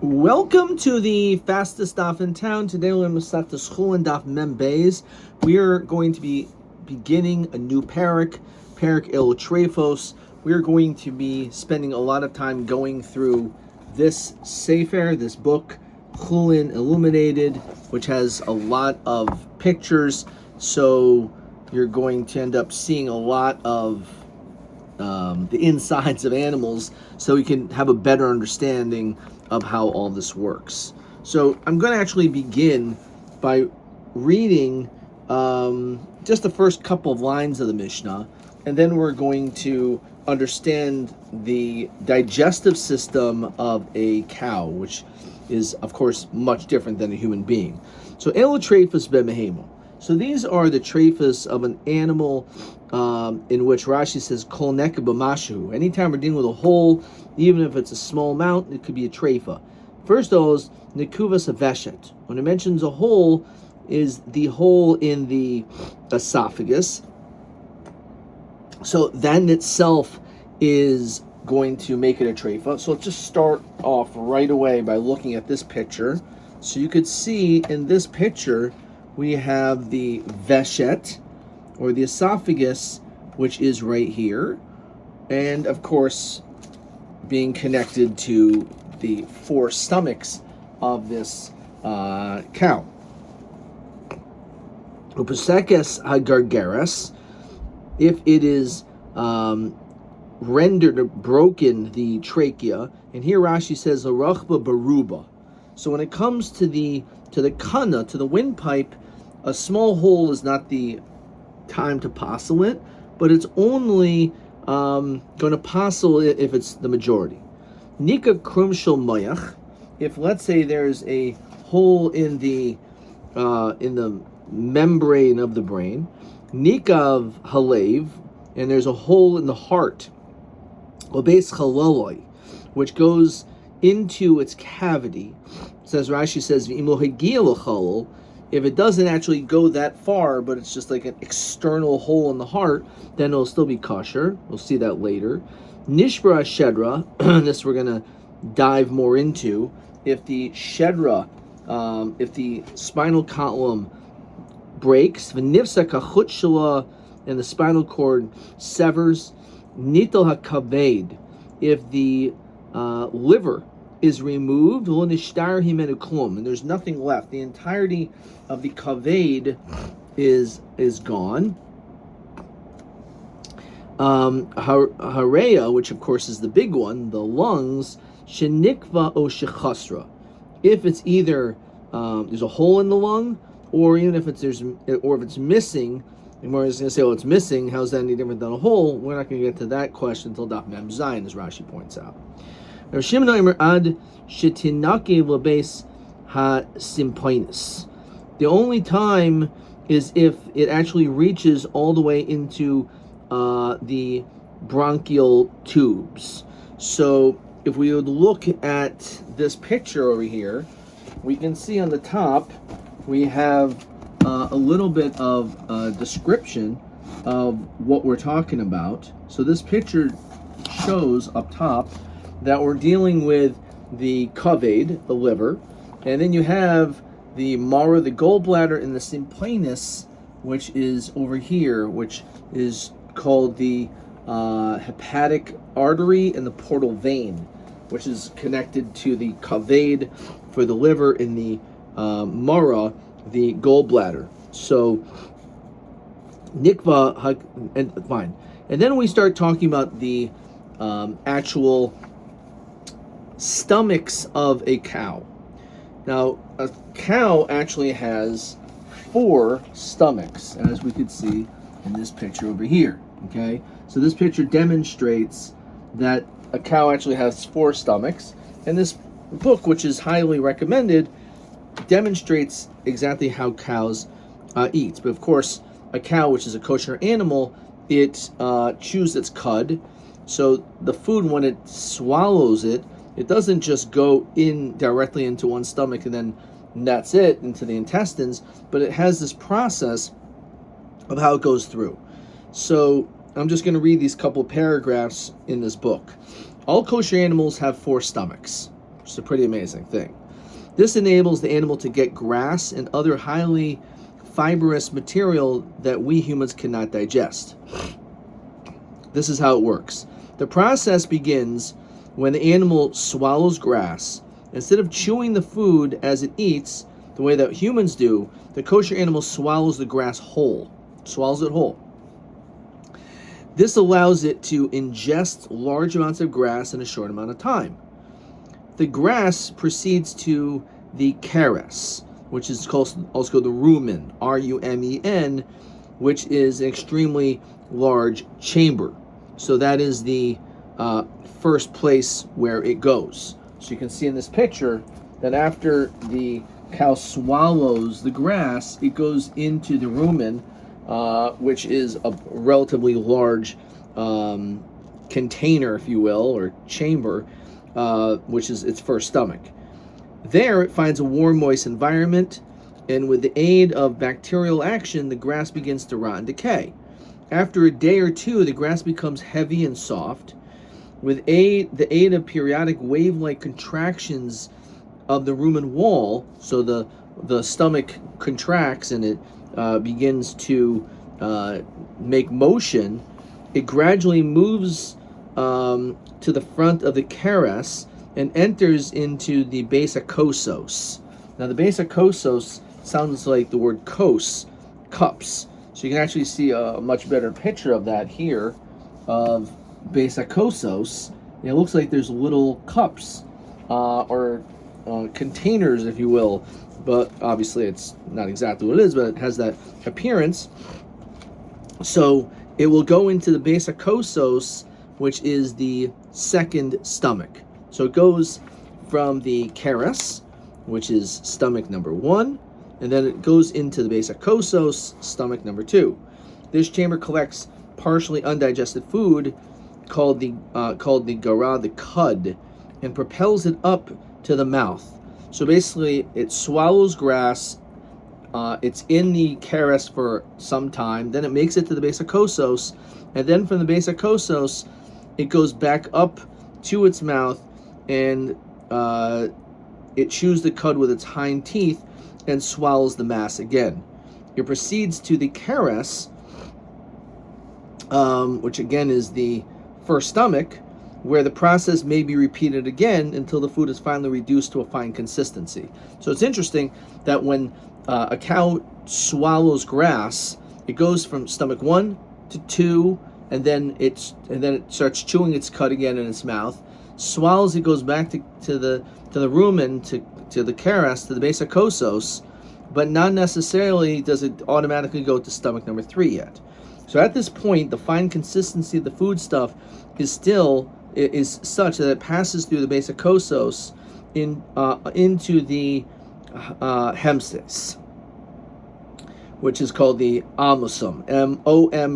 Welcome to the fastest daf in town. Today we're going to start the Chulin daf Mem Beis. We are going to be beginning a new parak El Trefos. We are going to be spending a lot of time going through this sefer, this book, Chulin Illuminated, which has a lot of pictures. So you're going to end up seeing a lot of the insides of animals, so we can have a better understanding of how all this works. So I'm going to actually begin by reading just the first couple of lines of the Mishnah, and then we're going to understand the digestive system of a cow, which is, of course, much different than a human being. So, Elo Trefus Bemehemo. So these are the trefus of an animal in which Rashi says kol neka b'mashu. Anytime we're dealing with a hole, even if it's a small amount, it could be a trefa. First of all is nekuvas aveshet. When it mentions a hole, is the hole in the esophagus. So that in itself is going to make it a trefa. So let's just start off right away by looking at this picture. So you could see in this picture, we have the veshet, or the esophagus, which is right here, and of course, being connected to the four stomachs of this cow. Upasekes hagargeres, if it is rendered or broken, the trachea, and here Rashi says arachba baruba. So when it comes to the kana, to the windpipe, a small hole is not the time to passel it, but it's only going to passel it if it's the majority. Nika krumshel moyach, if let's say there's a hole in the membrane of the brain, nikav halev, and there's a hole in the heart, obeis chaloloi, which goes into its cavity. Says Rashi says v'imo hagia l'chalol. If it doesn't actually go that far, but it's just like an external hole in the heart, then it'll still be kosher. We'll see that later. Nishbra shedra, this we're going to dive more into. If the shedra, if the spinal column breaks, v'nifsa kachut shala, and the spinal cord severs, nitel hakaved, if the liver is removed, and there's nothing left. The entirety of the kaved is gone. Hareya, which of course is the big one, the lungs, shenikva o shechasra. If it's either there's a hole in the lung, or even if it's missing, and we're just going to say, it's missing, how's that any different than a hole? We're not going to get to that question until Daf Mem Zayin, as Rashi points out. The only time is if it actually reaches all the way into the bronchial tubes. So if we would look at this picture over here, we can see on the top we have a little bit of description of what we're talking about. So this picture shows up top that we're dealing with the kaved, the liver, and then you have the mara, the gallbladder, and the symplanus, which is over here, which is called the hepatic artery and the portal vein, which is connected to the kaved for the liver and the mara, the gallbladder. So nikva, and fine, and then we start talking about the actual stomachs of a cow. Now, a cow actually has 4 stomachs, as we could see in this picture over here. Okay, so this picture demonstrates that a cow actually has 4 stomachs, and this book, which is highly recommended, demonstrates exactly how cows eat. But of course, a cow, which is a kosher animal, it chews its cud. So the food, when it swallows it, it doesn't just go in directly into one stomach and then that's it, into the intestines, but it has this process of how it goes through. So I'm just going to read these couple paragraphs in this book. All kosher animals have 4 stomachs. It's a pretty amazing thing. This enables the animal to get grass and other highly fibrous material that we humans cannot digest. This is how it works. The process begins when the animal swallows grass. Instead of chewing the food as it eats, the way that humans do, the kosher animal swallows the grass whole. Swallows it whole. This allows it to ingest large amounts of grass in a short amount of time. The grass proceeds to the keres, which is also called the rumen, R-U-M-E-N, which is an extremely large chamber. So that is the first place where it goes. So you can see in this picture that after the cow swallows the grass, it goes into the rumen, which is a relatively large container, if you will, or chamber, which is its first stomach. There, it finds a warm, moist environment, and with the aid of bacterial action, the grass begins to rot and decay. After a day or two, the grass becomes heavy and soft. With the aid of periodic wave-like contractions of the rumen wall, so the stomach contracts and it begins to make motion, it gradually moves to the front of the keres and enters into the base kosos. Now the base kosos sounds like the word kos, cups. So you can actually see a much better picture of that here, of base kosos. It looks like there's little cups or containers, if you will, but obviously it's not exactly what it is, but it has that appearance. So it will go into the base kosos, which is the second stomach. So it goes from the keres, which is stomach number 1, and then it goes into the base kosos, stomach number 2. This chamber collects partially undigested food called the gara, the cud, and propels it up to the mouth. So basically, it swallows grass. It's in the keres for some time. Then it makes it to the base kosos, and then from the base kosos, it goes back up to its mouth, and it chews the cud with its hind teeth and swallows the mass again. It proceeds to the keres, which again is the first stomach, where the process may be repeated again until the food is finally reduced to a fine consistency. So it's interesting that when a cow swallows grass, it goes from stomach 1 to 2, and then it starts chewing its cud again in its mouth, swallows, it goes back to the rumen, to the keres, to the base kosos, but not necessarily does it automatically go to stomach number 3 yet. So at this point, the fine consistency of the foodstuff is such that it passes through the base kosos into the hemsis, which is called the omosum, M-O-M-A-S-U-M.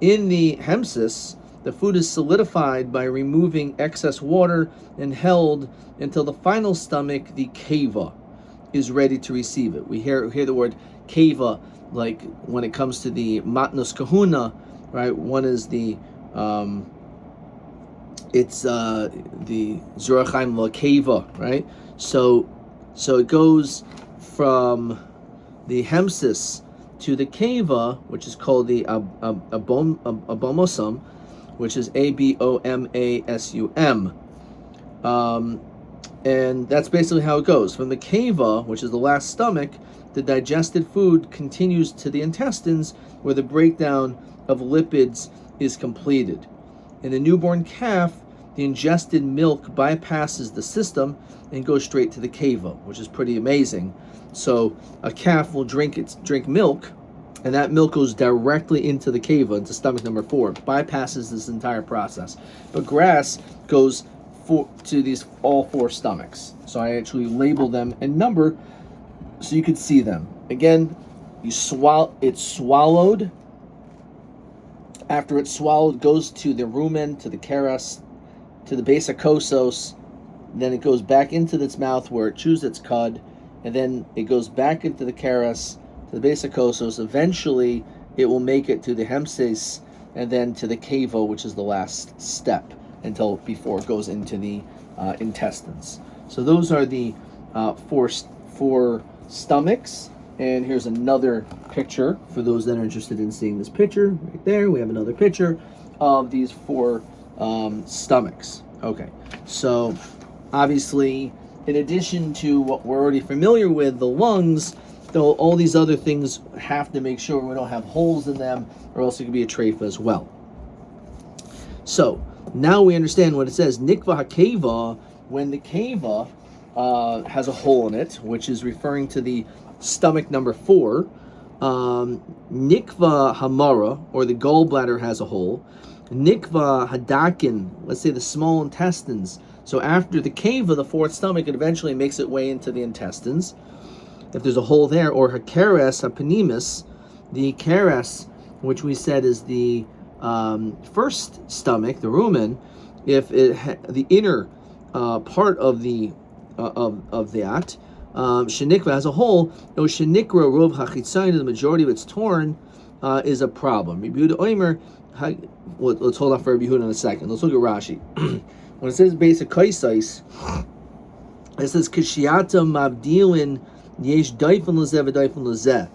In the hemsis, the food is solidified by removing excess water and held until the final stomach, the keva, is ready to receive it. We hear the word keva, like when it comes to the matnos kahuna, right? One is the the Zurachaim La Keva, right? So it goes from the hemsis to the keva, which is called the abomosum, which is A-B-O-M-A-S-U-M. And that's basically how it goes. From the keva, which is the last stomach, the digested food continues to the intestines, where the breakdown of lipids is completed. In the newborn calf, the ingested milk bypasses the system and goes straight to the keva, which is pretty amazing. So a calf will drink milk, and that milk goes directly into the keva, into stomach number 4. It bypasses this entire process. But grass goes to these all 4 stomachs. So I actually label them and number so you could see them. Again, it's swallowed. After it's swallowed, it goes to the rumen, to the keres, to the base kosos. Then it goes back into its mouth where it chews its cud, and then it goes back into the keres, to the base kosos. Eventually, it will make it to the hemsis, and then to the keva, which is the last step. until before it goes into the intestines. So those are the four stomachs. And here's another picture for those that are interested in seeing this picture. Right there, we have another picture of these four stomachs. Okay, so obviously, in addition to what we're already familiar with, the lungs, though, all these other things have to make sure we don't have holes in them, or else it could be a treifa as well. So now we understand what it says. Nikva hakeva, when the keva has a hole in it, which is referring to the stomach number 4. Nikva hamara, or the gallbladder, has a hole. Nikva hadakin, let's say the small intestines. So after the keva, the 4th stomach, it eventually makes its way into the intestines. If there's a hole there, or hakeres hapanimis, the keres, which we said is the first stomach, the rumen, if the inner part of the of that shenikva has a hole, shenikra rov hachitzayin, the majority of it's torn, is a problem. Rabbi Yehuda Omer, let's hold off for Rabbi Yehuda in a second. Let's look at Rashi. When it says basic kaisais, it says kishiata mavdilin yesh daifin lezeh v'daifin lezeh.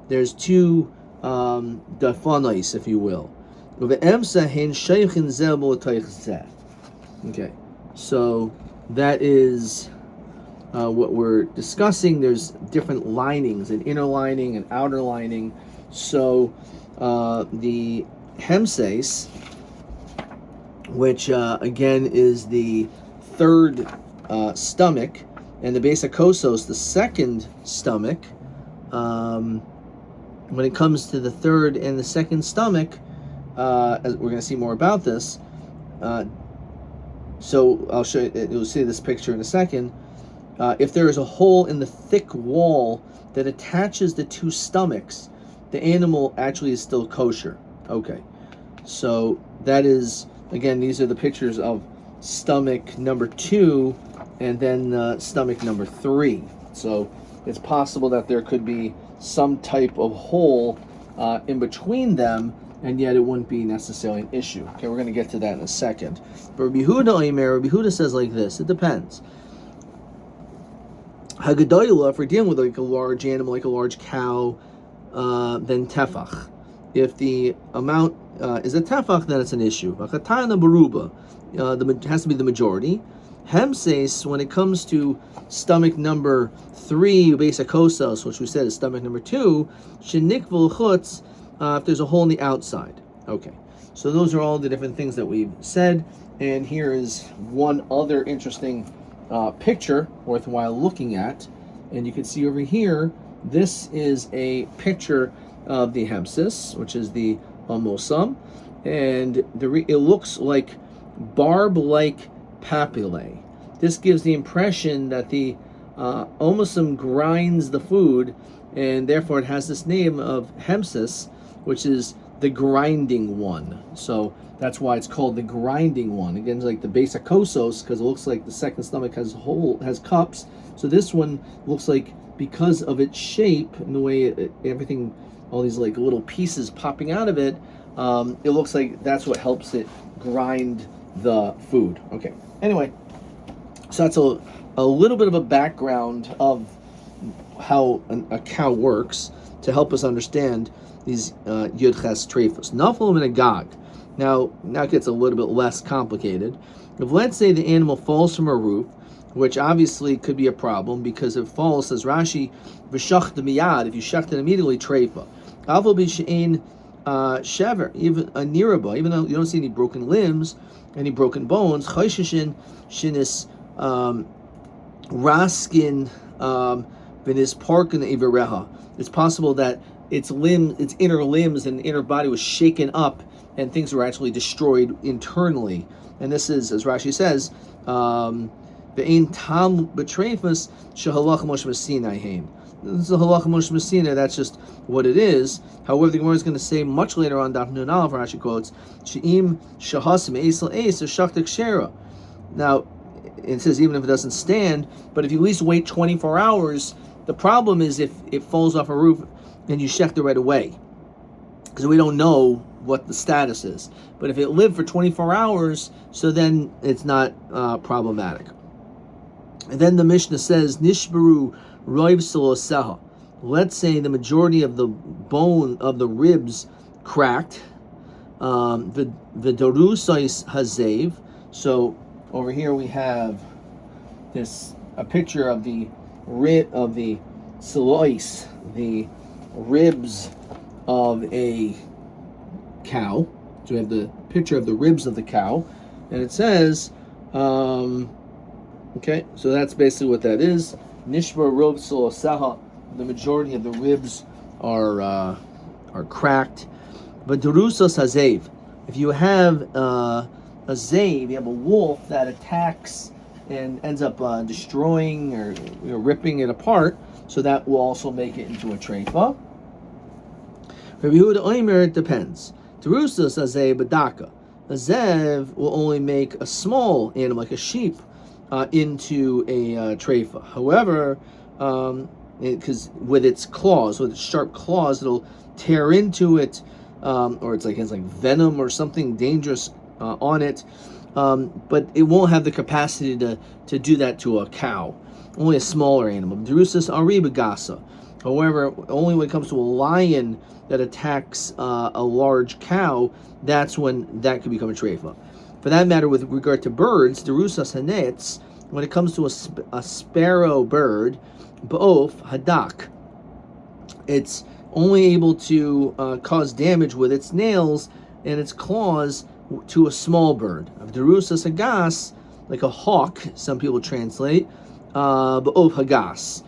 There's 2 dafanais, if you will. Okay, so that is what we're discussing. There's different linings, an inner lining, an outer lining. So the hemses, which again is the 3rd stomach, and the basic kosos, the 2nd stomach. When it comes to the 3rd and the 2nd stomach, as we're going to see more about this. So I'll show you. You'll see this picture in a second. If there is a hole in the thick wall that attaches the 2 stomachs, the animal actually is still kosher. Okay, so that is, again, these are the pictures of stomach number 2 and then stomach number 3. So it's possible that there could be some type of hole in between them, and yet it wouldn't be necessarily an issue. Okay, we're going to get to that in a second. But Rabbi Yehuda says like this: it depends. Haggadayla, if we're dealing with like a large animal, like a large cow, then tefach. If the amount is a tefach, then it's an issue. V'chatana baruba, it has to be the majority. Hemses, when it comes to stomach number 3, basic kosos, which we said is stomach number 2, shenikvul chutz, if there's a hole on the outside. Okay, so those are all the different things that we've said, and here is one other interesting picture worthwhile looking at. And you can see over here, this is a picture of the hemsis, which is the amosam, and it looks like barb-like papillae. This gives the impression that the omosum grinds the food, and therefore it has this name of hemsis, which is the grinding one. So that's why it's called the grinding one. Again, it's like the basic kosos, because it looks like the 2nd stomach has cups. So this one looks like, because of its shape and the way everything, all these like little pieces popping out of it, it looks like that's what helps it grind the food. Okay. Anyway, so that's a little bit of a background of how a cow works to help us understand these Yud Ches Treifos. Nafal and Agag. Now it gets a little bit less complicated. If, let's say, the animal falls from a roof, which obviously could be a problem, because if it falls, says Rashi, v'shachta miyad, if you shacht it immediately, treifa. Avol b'she'ein shever, even a niraba, even though you don't see any broken limbs, any broken bones, chayshishin shinis raskin v'nis parkin ivereha. It's possible that its inner limbs and inner body was shaken up, and things were actually destroyed internally. And this is, as Rashi says, ve'ein tam b'treifas shehalach Moshe Messina heim. This is a halacha Moshe Messina. That's just what it is. However, the Gemara is going to say much later on, Daf Nun Aleph, Rashi quotes, she'im shahasim eisel eis shachtek shera. Now, it says even if it doesn't stand, but if you at least wait 24 hours, the problem is if it falls off a roof and you shecht it right away, because we don't know what the status is. But if it lived for 24 hours, so then it's not problematic. And then the Mishnah says, Nishbaru roiv saloseha. Let's say the majority of the bone of the ribs cracked. The dorusais hazev. So over here we have a picture of the silois, the ribs of a cow. So we have the picture of the ribs of the cow, and it says, okay, so that's basically what that is. Nishbar rob solosaha. The majority of the ribs are cracked. But durusas hazev. If you have a zav, you have a wolf that attacks and ends up destroying or ripping it apart, so that will also make it into a treifa. Rabbi Yehuda Omer, it depends. Durusas hazev badaka. A zev will only make a small animal, like a sheep, into a treifa. However, because with its claws, with its sharp claws, it'll tear into it, or it's like venom or something dangerous on it. But it won't have the capacity to do that to a cow. Only a smaller animal. Derusas ari begasa. However, only when it comes to a lion that attacks a large cow, that's when that could become a treifa. For that matter, with regard to birds, derusas hanetz, when it comes to a sparrow bird, ba'of hadak, it's only able to cause damage with its nails and its claws to a small bird. Of derusas hagas, like a hawk, some people translate, ba'of hagas,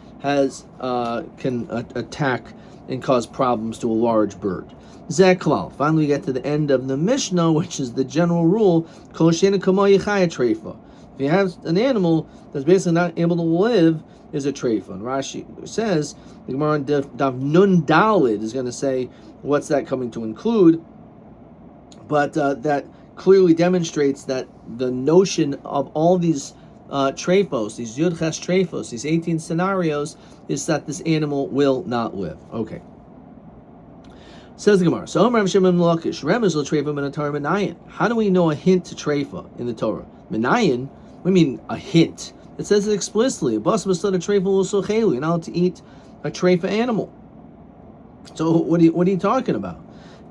can attack and cause problems to a large bird. Zeklal. Finally, we get to the end of the Mishnah, which is the general rule: kol she'eino kamo yichaya treifa. If you have an animal that's basically not able to live, is a treifa. And Rashi says, the Gemara on Dav Nun Dalid is going to say, what's that coming to include? But that clearly demonstrates that the notion of all these treifos, these Yud Ches treifos, these 18 scenarios, is that this animal will not live. Okay. Says the Gemara, so Rav Shimon Lakish, Remez l'treifa min haTorah Menayin. How do we know a hint to treifa in the Torah? Menayin? What do you mean a hint? It says it explicitly. Bas b'sod a treifa l'sochelu. You're not allowed to eat a treifa animal. So what are you talking about?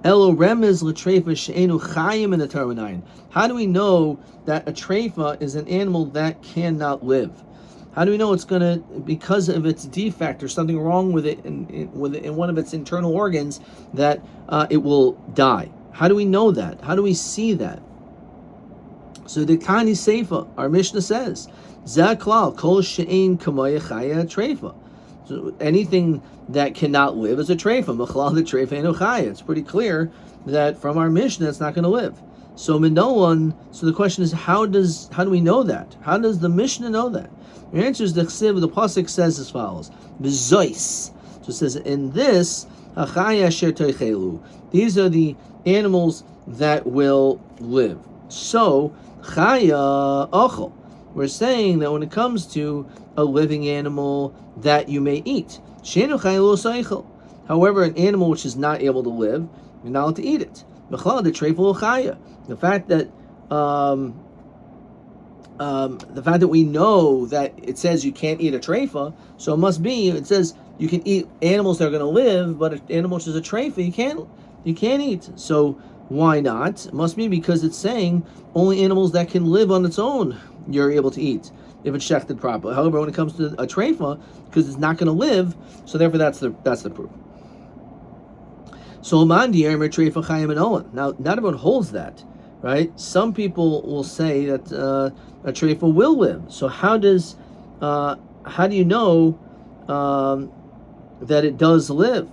Elo remez l'treifa she'enu chayim in the Torah Menayin. How do we know that a treifa is an animal that cannot live? How do we know it's gonna, because of its defect or something wrong with it in one of its internal organs, that it will die? How do we know that? How do we see that? So the Tani Seifa, our Mishnah says, Zaklal kol she'ein kamoya chaya treifa. So anything that cannot live is a treifa. Machlal the treifa eno chaya. It's pretty clear that from our Mishnah it's not going to live. So Minoan. So the question is, how do we know that? How does the Mishnah know that? The answer is the Chsiv. The pasuk says as follows: B'zois. So it says in this hachaya asher toichelu. These are the animals that will live. So chaya ochel. We're saying that when it comes to a living animal that you may eat, shenu chaya lo seichel. However, an animal which is not able to live, you're not allowed to eat it. Mechlal de treifa lo chaya. The fact that we know that it says you can't eat a treifa, so it must be, it says you can eat animals that are going to live, but an animal which is a treifa you can't eat. So why not? It must be because it's saying only animals that can live on its own you're able to eat if it's shechted properly. However, when it comes to a treifa, because it's not going to live, so therefore that's the proof. So now, not everyone holds that, right? Some people will say that a treifa will live. So how do you know that it does live?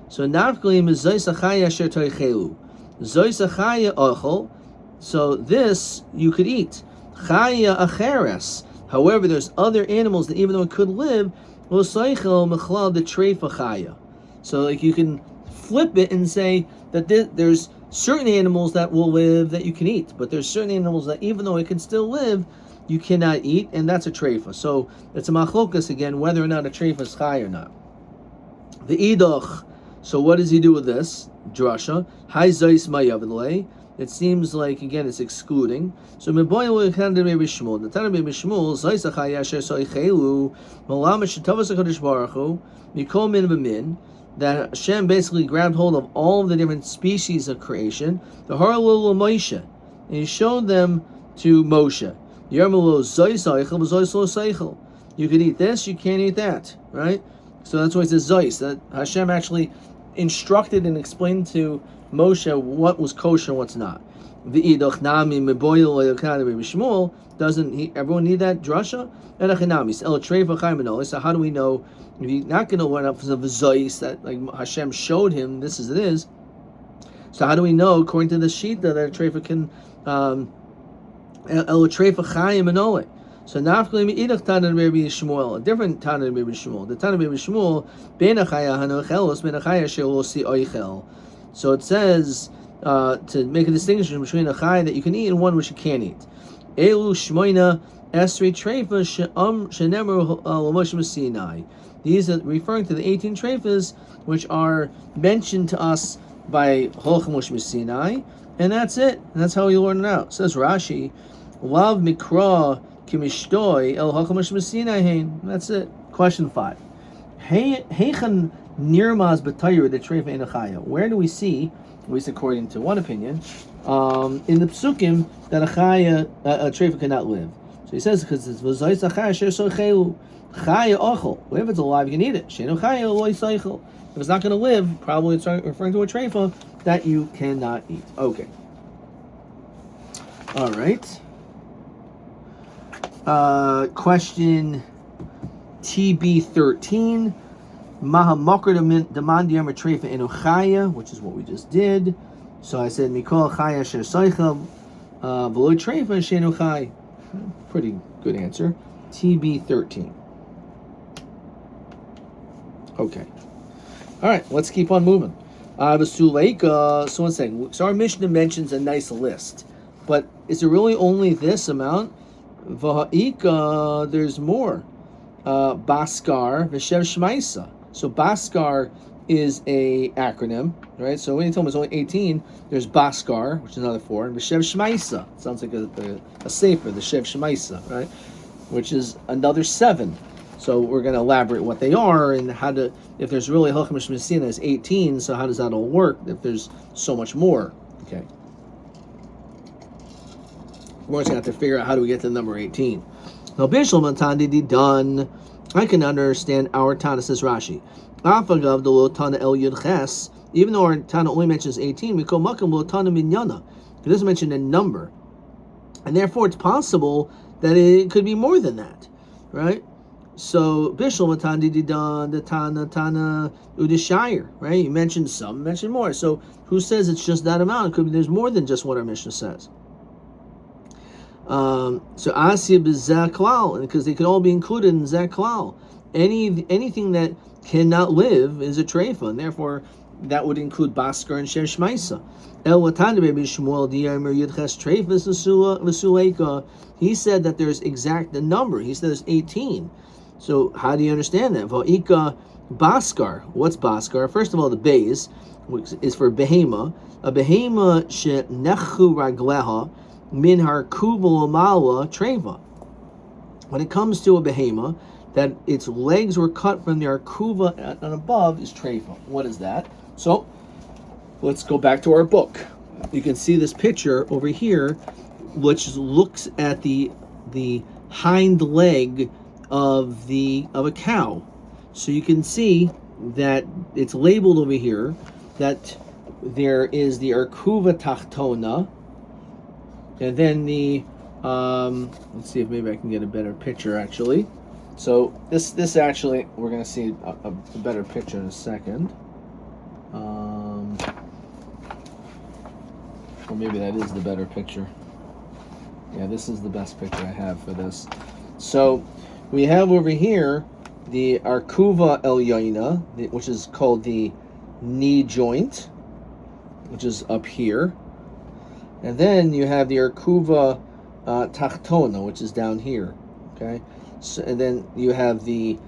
So nafklim is zoisachaya asher toichelu. Zoisachaya ochel. So this you could eat. Chaya acheres. However, there's other animals that even though it could live, l'soichel mechlal de treifa chaya. So like you can flip it and say that there's certain animals that will live that you can eat, but there's certain animals that even though it can still live, you cannot eat, and that's a treifa. So it's a machlokas again, whether or not a treifa is chai or not. The idoch. So what does he do with this? drasha. Hai zayis mayavle. It seems like again it's excluding. So Meboy Tana Rabbi Shmuel. The Tana Rabbi Shmuel zayis achai asher soichelu malamish shetavas hakadosh baruch hu mikol min v'min. That Hashem basically grabbed hold of all of the different species of creation. The Haralul Moshe, and He showed them to Moshe. You could eat this, you can't eat that, right? So that's why it says Zeus, that Hashem actually instructed and explained to Moshe what was kosher and what's not. Doesn't everyone need that drasha? So how do we know if you're not going to learn up of Zeus that like Hashem showed him this is it is? So how do we know according to the Shita that a treifa can El treifa chayim and ole? So nafkali meidach Tana Rabbi Shmuel, a different Tana Rabbi Shmuel. The Tana Rabbi Shmuel ben achaya hanochelos ben achaya shelo si oichel. So it says to make a distinction between a chay that you can eat and one which you can't eat. Elu shmoina esrei treifa shenemru l'Moshe Sinai. These are referring to the 18 treifas which are mentioned to us by Holchem Moshe Sinai, and that's it. And that's how you learn it out. It says Rashi, Lav mikra kimishtoi el Holchem Moshe Sinai hein. That's it. Question 5. Heichan nirmaz b'tayir the treifa in achaya. Where do we see, at least according to one opinion, in the psukim that a treifa cannot live? So he says because it's v'zayis achaya sher soichelu chaya ochel. If it's alive, you can eat it. Sheinu chaya loy soichel. If it's not going to live, probably it's referring to a treifa that you cannot eat. Okay. All right. Question TB13. Maha makar demand yom treifa enu chaya, which is what we just did. So I said mikol chaya sher soichel v'loy treifa sheinu chay. Pretty good answer. TB13. Okay. All right, let's keep on moving. So one second. So our Mishnah mentions a nice list, but is it really only this amount? V'ha'ika, there's more. Baskar v'shev shmaisa. So Baskar is a acronym, right? So when you tell me it's only 18, there's Baskar, which is another 4, and v'shev shmaisa. Sounds like a sefer, the shev shmaisa, right? Which is another 7. So we're going to elaborate what they are and how to, if there's really Holchem Moshe Sinai is 18, so how does that all work if there's so much more? Okay. We're just going to have to figure out how do we get to the number 18. Now, Bishlam Tandi done. I can understand our Tana, says Rashi. Afagav the lo Tana el Yud Ches, even though our Tana only mentions 18, we call Makam lo Tana minyana. It doesn't mention a number. And therefore it's possible that it could be more than that, right? So Bishul Matandi Didan, the Tana Udishire, right? You mentioned some, mentioned more. So who says it's just that amount? It could be there's more than just what our Mishnah says. So Asya B'Zaklal, because they could all be included in Zaklal. Anything that cannot live is a treifa, and therefore that would include Baskar and Shev Shmaisa. El Watanda Rabbi Shmuel Diyamer Yudches Treifas V'Suleika. He said that there's exact the number. He said there's 18. So how do you understand that? Va'ika Baskar. What's Baskar? First of all, the Beis, which is for behema. A behema she'nechu ragleha min harkuva malwa treva. When it comes to a behema, that its legs were cut from the arkuva and above is treva. What is that? So let's go back to our book. You can see this picture over here, which looks at the hind leg of a cow. So you can see that it's labeled over here that there is the arkuva tachtona, and then the let's see if maybe I can get a better picture actually. So this actually, we're going to see a better picture in a second. Or maybe that is the better picture. Yeah, this is the best picture I have for this. So we have over here the Arkuva Elyaina, which is called the knee joint, which is up here. And then you have the Arkuva Tachtona, which is down here. Okay? So, and then you have the,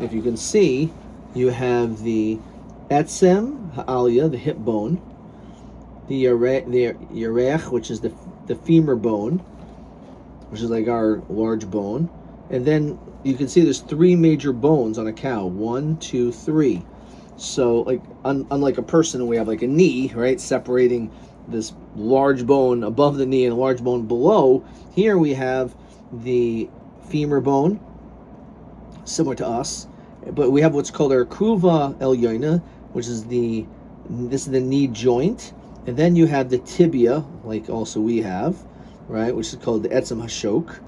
if you can see, you have the etzem ha'aliyah, the hip bone, the yarech, which is the femur bone, which is like our large bone, and then you can see there's three major bones on a cow. 1, 2, 3. So like unlike a person, we have like a knee, right, separating this large bone above the knee and a large bone below. Here we have the femur bone, similar to us, but we have what's called our kuva elyoina, which is the knee joint, and then you have the tibia, like also we have, right, which is called the etzem hashok,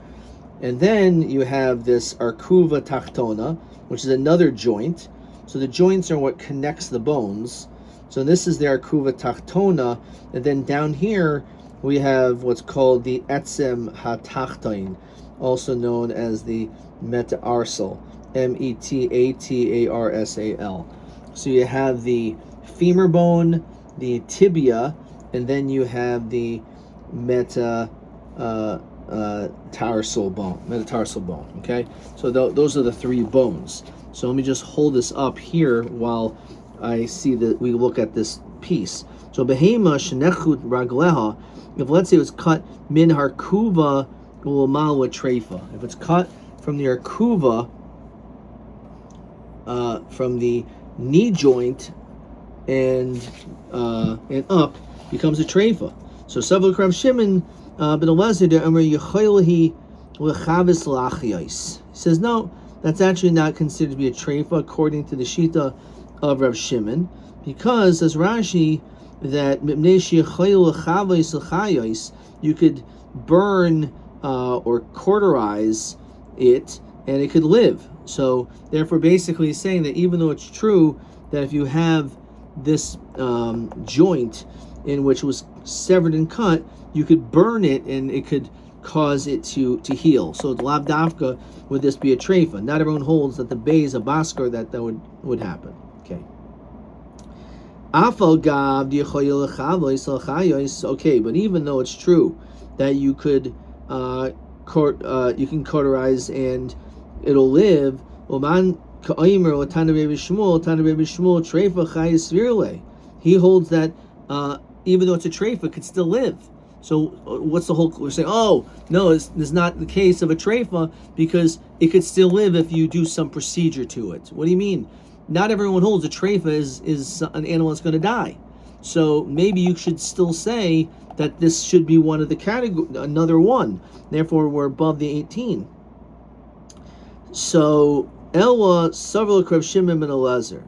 and then you have this arkuva tachtona, which is another joint. So the joints are what connects the bones. So this is the arkuva tachtona, and then down here we have what's called the etzem hatachtain, also known as the metatarsal, metatarsal. So you have the femur bone, the tibia, and then you have the metatarsal bone. Okay, so those are the three bones. So let me just hold this up here while I see that we look at this piece. So behema shenechut ragleha, if let's say it was cut min harkuva u'malwa treifa, if it's cut from the harkuva, from the knee joint and up, becomes a treifa. So Savul Rav Shimon ben Elazar de Amar Yechoilhi lechavis lachiyos. He says no, that's actually not considered to be a treifa according to the shita of Rav Shimon, because says Rashi that you could burn or cauterize it and it could live. So therefore basically saying that even though it's true that if you have this joint in which was severed and cut, you could burn it and it could cause it to heal. So lav dafka would this be a treifa. Not everyone holds that the bay is a baskar that would happen. Okay. Okay, but even though it's true that you could you can cauterize and it'll live, he holds that even though it's a treifa, it could still live. So what's the whole? We're saying, oh no, this is not the case of a treifa because it could still live if you do some procedure to it. What do you mean? Not everyone holds a treifa is an animal that's going to die. So maybe you should still say that this should be one of the category, another one. Therefore, we're above the 18. So Elwa Savul Rav Shimon ben Elazar,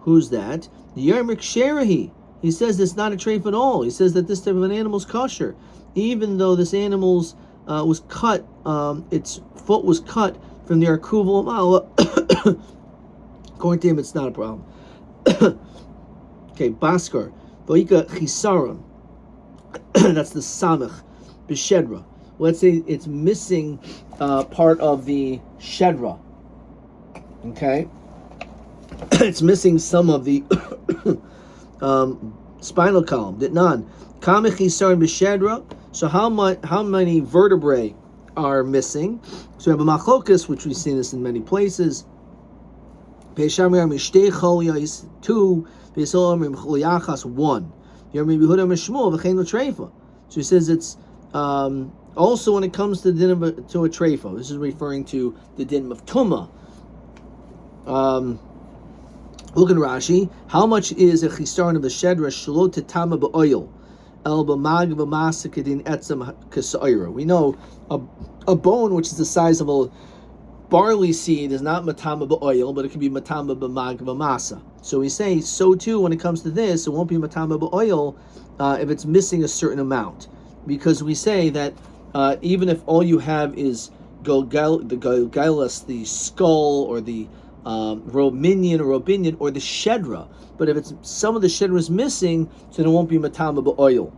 who's that? The Yarmik Sherahi. He says it's not a treifa at all. He says that this type of an animal is kosher, even though this animal's was cut, its foot was cut from the arkuval mala. According to him, it's not a problem. Okay, Baskar, Boika Chisaron. That's the Samach, B'Shedra. Let's say it's missing part of the Shedra. Okay? It's missing some of the spinal column. Ditnan. Kamech Chisaron B'Shedra. So how many vertebrae are missing? So we have a machlokas, which we've seen this in many places. 2, 1. So he says it's also when it comes to the din to a treifa. This is referring to the din of tumah. Look in Rashi. How much is a chisaron of the shedra shalot tetama ba'oil el b'mag v'masa kedin etzem kasa'ira? We know a bone which is the size of a barley seed is not matama ba'oil, but it can be matama b'mag v'masa. So we say, so too, when it comes to this, it won't be matama ba'oil if it's missing a certain amount. Because we say that even if all you have is the golgailus, the skull, or the robinion or the shedra, but if it's some of the shedra is missing, then it won't be matama ba'oil.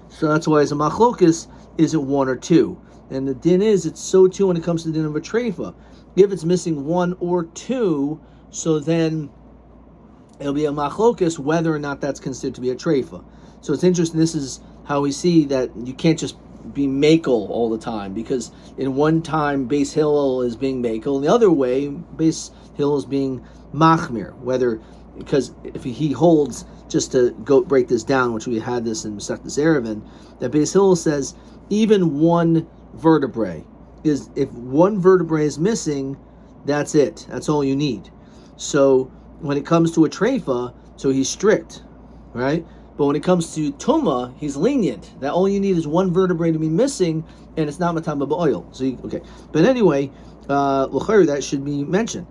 So that's why as a machlokus, is it 1 or 2? And the din is, it's so too when it comes to the din of a treifa. If it's missing 1 or 2, so then it'll be a machlokus whether or not that's considered to be a treifa. So it's interesting, this is how we see that you can't just be makel all the time, because in one time base Hillel is being makel, and the other way base Hillel is being machmir, whether because if he holds, just to go break this down, which we had this in Masechtas Eruvin, that Beis Hillel says even one vertebrae is, if one vertebrae is missing, that's it. That's all you need. So when it comes to a treifa, so he's strict, right? But when it comes to tuma, he's lenient. That all you need is one vertebrae to be missing, and it's not matama ba'oil. So okay. But anyway, l'chayr, that should be mentioned.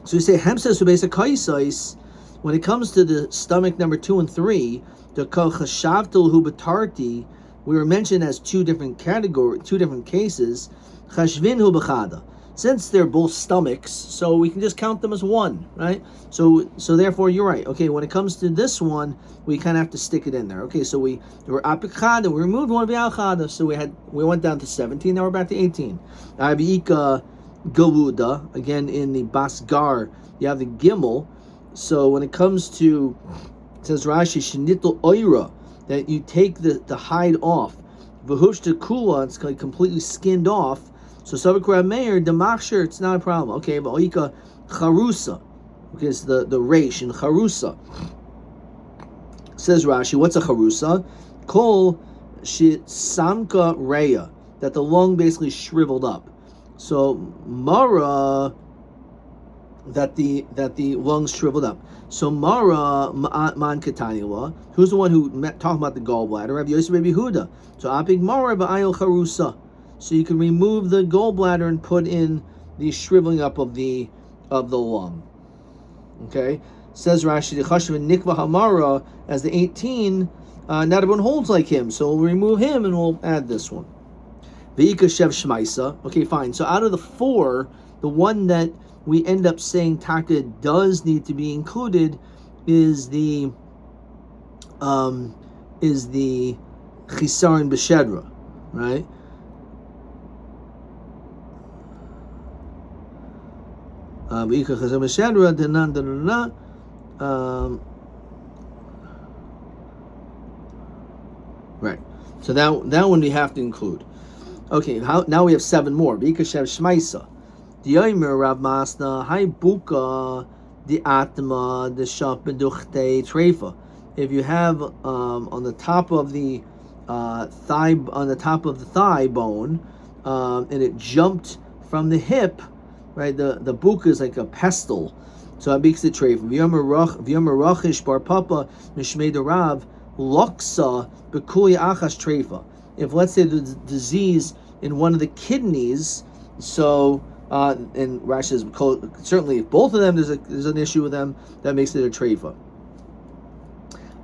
So you say hemses basic kaisais. When it comes to the stomach number 2 and 3, the kol chashavtel hu betarti, we were mentioned as two different cases. Chashvin hu bechada. Since they're both stomachs, so we can just count them as one, right? So therefore, you're right. Okay, when it comes to this one, we kind of have to stick it in there. Okay, so we were apikada, we removed one bi'alchada, so we went down to 17. Now we're back to 18. Abika galuda, again in the basgar, you have the gimel. So when it comes to, it says Rashi shenitl oira, that you take the hide off, v'hushta kula, it's completely skinned off. So Savik Rab Meir, the machshir, it's not a problem. Okay, but oika charusa, because the reish in charusa. Says Rashi, what's a charusa? Kol samka reya, that the lung basically shriveled up. So mara, that the lungs shriveled up. So mara man kataniwa, who's the one who talking about the gallbladder? Rabbi Yosef Rabbi Yehuda. So apig mara ba'ayil charusa. So you can remove the gallbladder and put in the shriveling up of the lung. Okay, says Rashi, the chashav nikva hamara as the 18. Not everyone holds like him, so we'll remove him and we'll add this one. Ve'ika shev shmaisa. Okay, fine. So out of the 4, the one that we end up saying taka does need to be included is the chisaron b'shedra, right? Right. So that one we have to include. Okay, now we have 7 more. B'ikashev shmaisa. The Yomi Rav Masna Hai Buka the Atma the Shap Beduchte Treifa. If you have on the top of the thigh bone, and it jumped from the hip, right? The buka is like a pestle, so it makes the treifa. V'yamarachish bar papa mishmei derav loksa bekuli achas treifa. If let's say the disease in one of the kidneys, so and Rashi says certainly if both of them there's an issue with them, that makes it a treifa.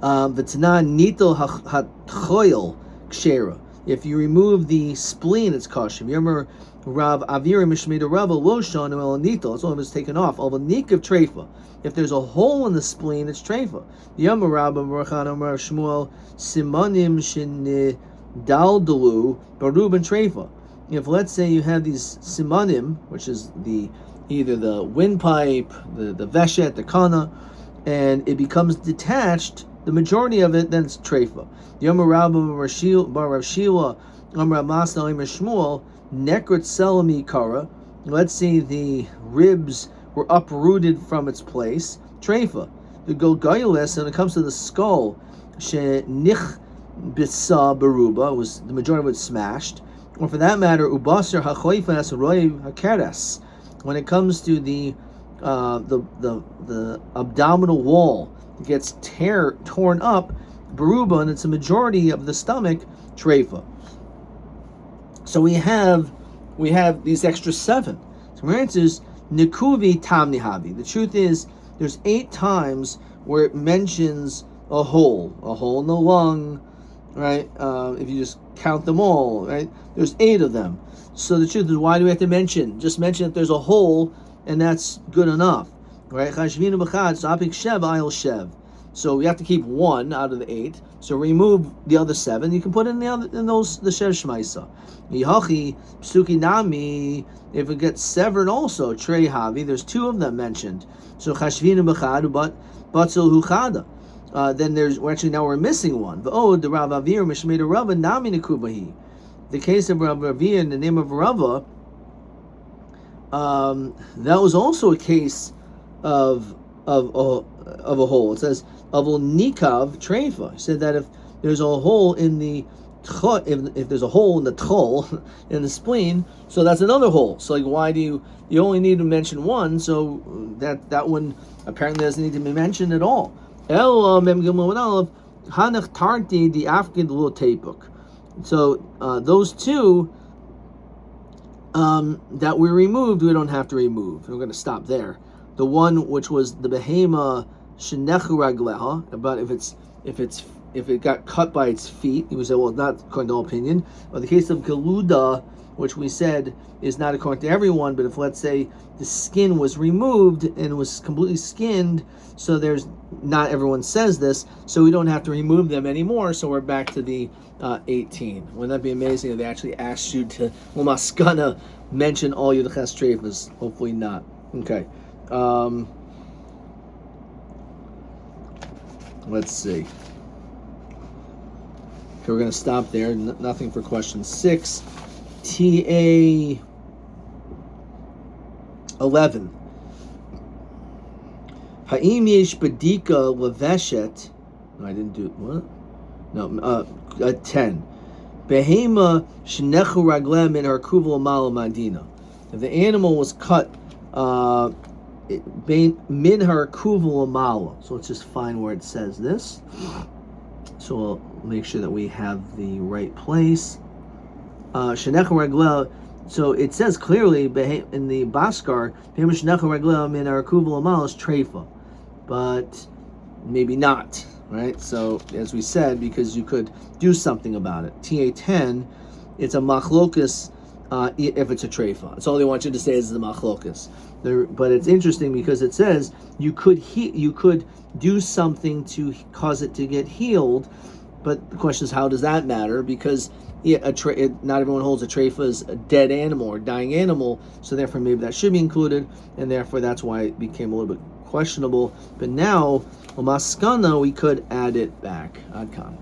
V'tana nitel hatchoil kshera. If you remove the spleen, it's kosher. V'yamar Rav Avira Mishmeda Rava Loshon El Nito, it's only was taken off. Al Nik of Treifa. If there's a hole in the spleen, it's Treifa. Yama Rabba Marachan Amar Shmuel Simonim Shin Daldalu Baruban Treifa. If let's say you have these simonim, which is either the windpipe, the veshet, the kana, and it becomes detached, the majority of it, then it's treifa. Yama Rabba Bar Rav Shila Amar Masna Amar Shmuel Nekrat Selami Kara. Let's say the ribs were uprooted from its place. Treifa. The Golgailes, when it comes to the skull, She Nich Bisa Baruba, was the majority of it smashed. Or for that matter, Ubasar Hachoifas Roiv Hakeres. When it comes to the abdominal wall, it gets torn up, Baruba, and it's a majority of the stomach, Treifa. So we have these extra 7. So our answer is Nikuvi Tamnihavi. The truth is, there's 8 times where it mentions a hole in the lung, right? If you just count them all, right? There's 8 of them. So the truth is, why do we have to mention? Just mention that there's a hole, and that's good enough, right? Chashvinu b'chad, so apik shev ayil shev. So we have to keep 1 out of the 8. So remove the other 7. You can put in the shev shmaisa. Yihachi psuki nami. If it gets severed, also trei havi. There's 2 of them mentioned. So chashvinu b'chad but batzil huchada. Then we're missing one. Oh, the Rav Avir Mishmei Rava Nami Nekubahi. The case of Rav Avir in the name of Rava, that was also a case of of a hole. It says avol nikav treifa. He said that if there's a hole in the if there's a hole in the tchol in the spleen, so that's another hole. So like, why do you only need to mention one? So that one apparently doesn't need to be mentioned at all. El mem gimel aleph hanach tarti the afgid lo tepuk. So those two that we removed, we don't have to remove. We're going to stop there. The one which was the behema shenechu ragleha, but if it got cut by its feet, he would say, well, not according to all opinion. Or the case of galuda, which we said is not according to everyone, but if, let's say, the skin was removed and was completely skinned, so there's not everyone says this, so we don't have to remove them anymore, so we're back to the 18. Wouldn't that be amazing if they actually asked you to, maskana, mention all your ches treifas? Hopefully not. Okay. Let's see. Okay, we're going to stop there. Nothing for question 6. TA 11. Ha'im yesh bedika leveshet. No, I didn't do what? No, 10. Behema shenechu raglem in her kuvel mal madina. If the animal was cut min her kuvel mal, so let's just find where it says this. So we'll make sure that we have the right place. Shenechu raglem. So it says clearly in the Baskar, behema shenechu raglem in her kuvel mal is treifa, but maybe not. Right, so as we said, because you could do something about it. TA10, it's a machlokus if it's a treifa. That's all they want you to say is the machlokus. But it's interesting because it says you could do something to cause it to get healed. But the question is, how does that matter? Because not everyone holds a treifa as a dead animal or dying animal, so therefore maybe that should be included, and therefore that's why it became a little bit questionable. But now, maskana, we could add it back. Adkan.